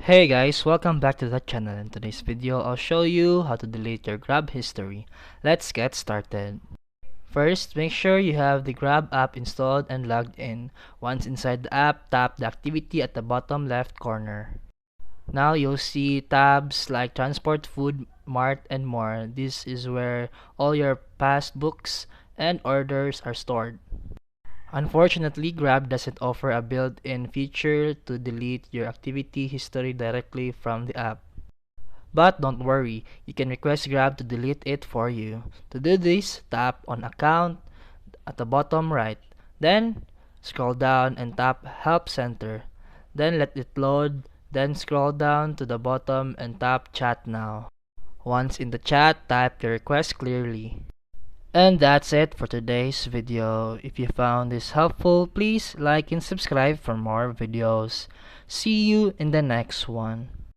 Hey guys, welcome back to the channel. In today's video, I'll show you how to delete your Grab history. Let's get started. First, make sure you have the Grab app installed and logged in. Once inside the app, tap the activity at the bottom left corner. Now you'll see tabs like Transport, Food, Mart, and more. This is where all your past books and orders are stored. Unfortunately, Grab doesn't offer a built-in feature to delete your activity history directly from the app. But don't worry, you can request Grab to delete it for you. To do this, tap on Account at the bottom right. Then, scroll down and tap Help Center. Then let it load. Then scroll down to the bottom and tap Chat Now. Once in the chat, type your request clearly. And that's it for today's video. If you found this helpful, please like and subscribe for more videos. See you in the next one.